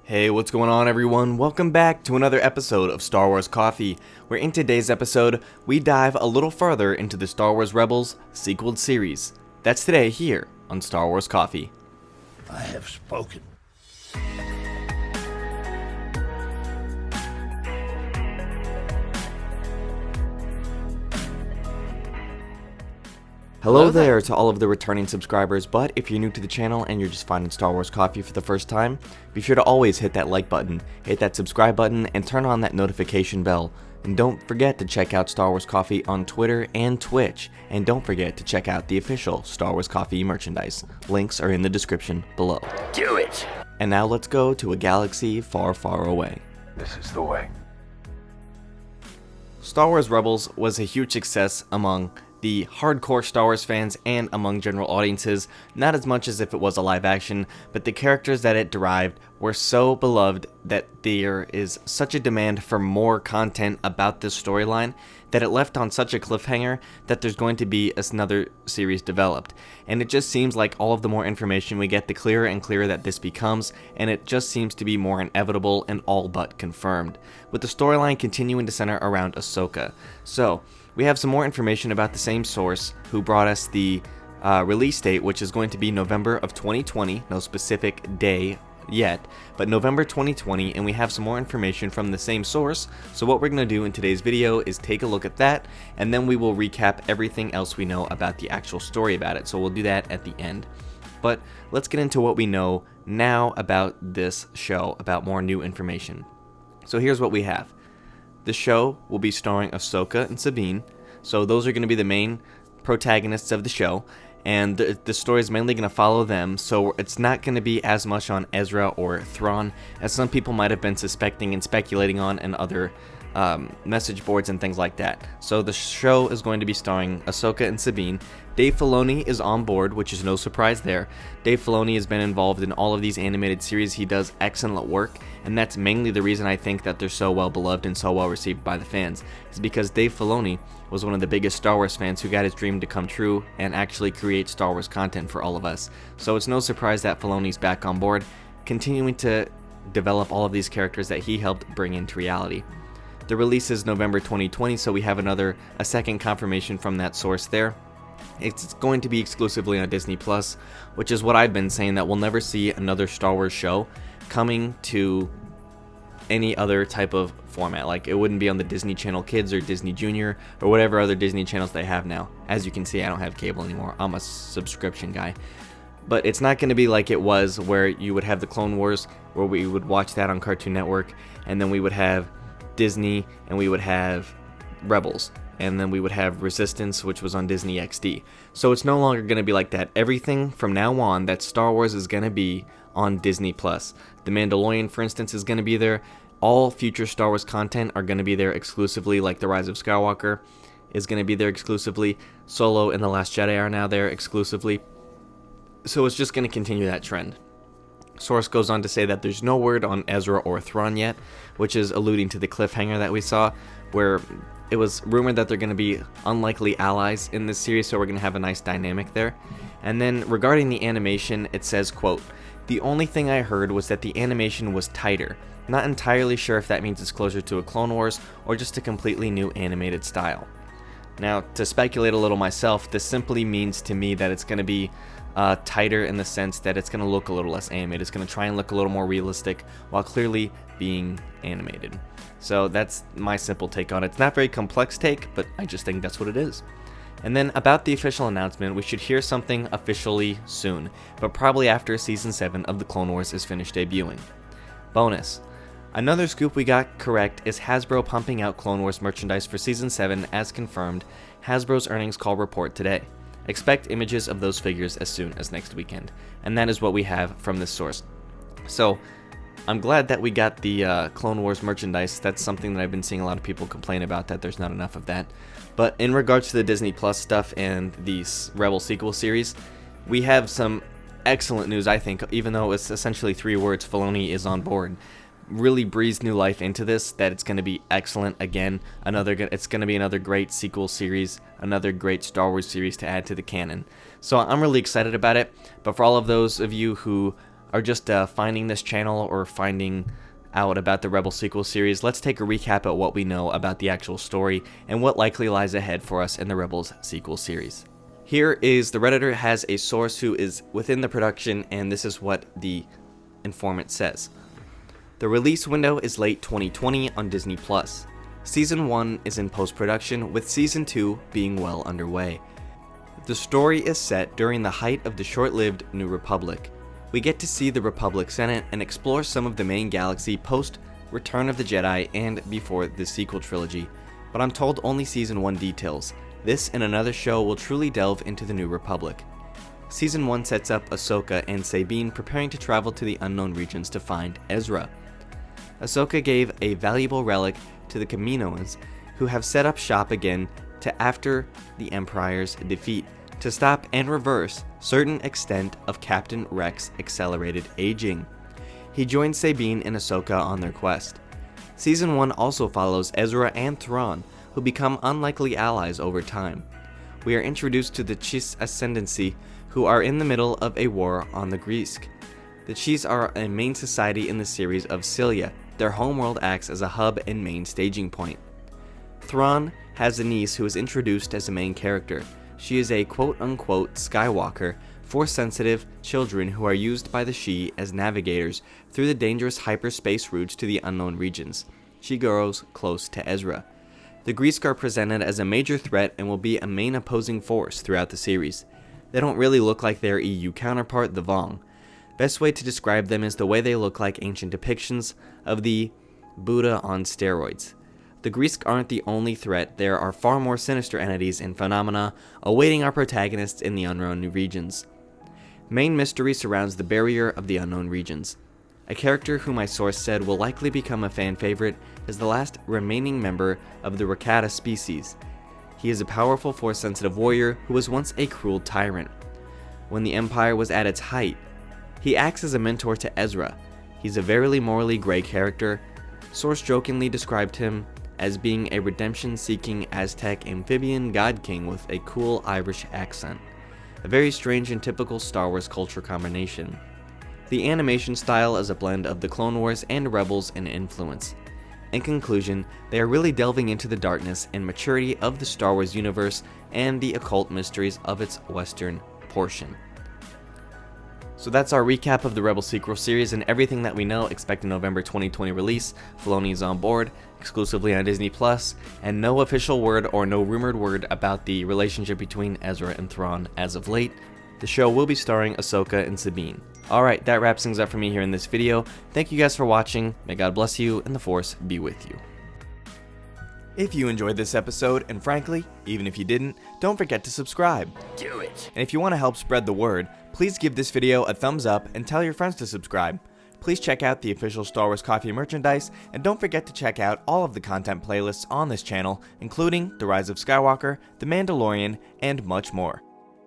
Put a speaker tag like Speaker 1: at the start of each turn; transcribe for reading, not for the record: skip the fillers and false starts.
Speaker 1: Hey, what's going on everyone? Welcome back to another episode of Star Wars Coffee, where in today's episode, we dive a little further into the Star Wars Rebels sequel series. That's today here on Star Wars Coffee.
Speaker 2: I have spoken.
Speaker 1: Hello there to all of the returning subscribers, but if you're new to the channel and you're just finding Star Wars Coffee for the first time, be sure to always hit that like button, hit that subscribe button, and turn on that notification bell. And don't forget to check out Star Wars Coffee on Twitter and Twitch. And don't forget to check out the official Star Wars Coffee merchandise. Links are in the description below.
Speaker 2: Do it!
Speaker 1: And now let's go to a galaxy far, far away.
Speaker 2: This is the way.
Speaker 1: Star Wars Rebels was a huge success among the hardcore Star Wars fans and among general audiences, not as much as if it was a live action, but the characters that it derived were so beloved that there is such a demand for more content about this storyline that it left on such a cliffhanger that there's going to be another series developed. And it just seems like all of the more information we get, the clearer and clearer that this becomes, and it just seems to be more inevitable and all but confirmed, with the storyline continuing to center around Ahsoka. So, we have some more information about the same source who brought us the release date, which is going to be November of 2020, no specific day yet, but November 2020, and we have some more information from the same source. So what we're going to do in today's video is take a look at that, and then we will recap everything else we know about the actual story about it. So we'll do that at the end. But let's get into what we know now about this show, about more new information. So here's what we have. The show will be starring Ahsoka and Sabine, so those are going to be the main protagonists of the show, and the story is mainly going to follow them, so it's not going to be as much on Ezra or Thrawn as some people might have been suspecting and speculating on in other message boards and things like that. So the show is going to be starring Ahsoka and Sabine. Dave Filoni is on board, which is no surprise there. Dave Filoni has been involved in all of these animated series. He does excellent work, and that's mainly the reason I think that they're so well beloved and so well received by the fans, is because Dave Filoni was one of the biggest Star Wars fans who got his dream to come true and actually create Star Wars content for all of us. So it's no surprise that Filoni's back on board, continuing to develop all of these characters that he helped bring into reality. The release is November 2020, so we have a second confirmation from that source there. It's going to be exclusively on Disney Plus, which is what I've been saying, that we'll never see another Star Wars show coming to any other type of format. Like, it wouldn't be on the Disney Channel Kids or Disney Junior or whatever other Disney channels they have now. As you can see, I don't have cable anymore. I'm a subscription guy. But it's not going to be like it was, where you would have the Clone Wars, where we would watch that on Cartoon Network, and then we would have Disney, and we would have Rebels, and then we would have Resistance, which was on Disney XD. So it's no longer going to be like that. Everything from now on that Star Wars is going to be on Disney Plus. The Mandalorian, for instance, is going to be there. All future Star Wars content are going to be there exclusively, like The Rise of Skywalker is going to be there exclusively. Solo and The Last Jedi are now there exclusively. So it's just going to continue that trend. Source goes on to say that there's no word on Ezra or Thrawn yet, which is alluding to the cliffhanger that we saw, where it was rumored that they're going to be unlikely allies in this series, so we're going to have a nice dynamic there. And then regarding the animation, it says, quote, "The only thing I heard was that the animation was tighter. Not entirely sure if that means it's closer to a Clone Wars or just a completely new animated style." Now, to speculate a little myself, this simply means to me that it's going to be tighter in the sense that it's going to look a little less animated. It's going to try and look a little more realistic while clearly being animated. So that's my simple take on it. It's not a very complex take, but I just think that's what it is. And then about the official announcement, we should hear something officially soon, but probably after Season 7 of The Clone Wars is finished debuting. Bonus. Another scoop we got correct is Hasbro pumping out Clone Wars merchandise for Season 7 as confirmed. Hasbro's earnings call report today. Expect images of those figures as soon as next weekend. And that is what we have from this source. So, I'm glad that we got the Clone Wars merchandise. That's something that I've been seeing a lot of people complain about, that there's not enough of that. But in regards to the Disney Plus stuff and the Rebel sequel series, we have some excellent news, I think, even though it's essentially 3 words: Filoni is on board. Really breathed new life into this, that it's going to be excellent again. It's going to be another great sequel series, another great Star Wars series to add to the canon. So I'm really excited about it. But for all of those of you who are just finding this channel or finding out about the Rebel sequel series, let's take a recap at what we know about the actual story and what likely lies ahead for us in the Rebels sequel series. Here is the Redditor has a source who is within the production, and this is what the informant says. The release window is late 2020 on Disney+. Season 1 is in post-production, with Season 2 being well underway. The story is set during the height of the short-lived New Republic. We get to see the Republic Senate and explore some of the main galaxy post Return of the Jedi and before the sequel trilogy, but I'm told only Season 1 details. This and another show will truly delve into the New Republic. Season 1 sets up Ahsoka and Sabine preparing to travel to the unknown regions to find Ezra. Ahsoka gave a valuable relic to the Kaminoans, who have set up shop again to after the Empire's defeat, to stop and reverse certain extent of Captain Rex' accelerated aging. He joins Sabine and Ahsoka on their quest. Season 1 also follows Ezra and Thrawn, who become unlikely allies over time. We are introduced to the Chiss Ascendancy, who are in the middle of a war on the Greask. The Chiss are a main society in the series of Cilia. Their homeworld acts as a hub and main staging point. Thrawn has a niece who is introduced as a main character. She is a quote-unquote Skywalker, Force-sensitive children who are used by the Shi as navigators through the dangerous hyperspace routes to the unknown regions. She grows close to Ezra. The Greask are presented as a major threat and will be a main opposing force throughout the series. They don't really look like their EU counterpart, the Vong. Best way to describe them is the way they look like ancient depictions of the Buddha on steroids. The Greask aren't the only threat. There are far more sinister entities and phenomena awaiting our protagonists in the unknown new regions. Main mystery surrounds the barrier of the unknown regions. A character who my source said will likely become a fan favorite is the last remaining member of the Rakata species. He is a powerful Force-sensitive warrior who was once a cruel tyrant. When the Empire was at its height, he acts as a mentor to Ezra. He's a very morally gray character. Source jokingly described him as being a redemption-seeking Aztec amphibian god king with a cool Irish accent. A very strange and typical Star Wars culture combination. The animation style is a blend of the Clone Wars and Rebels in influence. In conclusion, they are really delving into the darkness and maturity of the Star Wars universe and the occult mysteries of its western portion. So that's our recap of the Rebel sequel series and everything that we know. Expect a November 2020 release. Filoni is on board, exclusively on Disney+, and no official word or no rumored word about the relationship between Ezra and Thrawn as of late. The show will be starring Ahsoka and Sabine. Alright, that wraps things up for me here in this video. Thank you guys for watching. May God bless you and the Force be with you. If you enjoyed this episode, and frankly, even if you didn't, don't forget to subscribe.
Speaker 2: Do it.
Speaker 1: And if you want to help spread the word, please give this video a thumbs up and tell your friends to subscribe. Please check out the official Star Wars Coffee merchandise, and don't forget to check out all of the content playlists on this channel, including The Rise of Skywalker, The Mandalorian, and much more.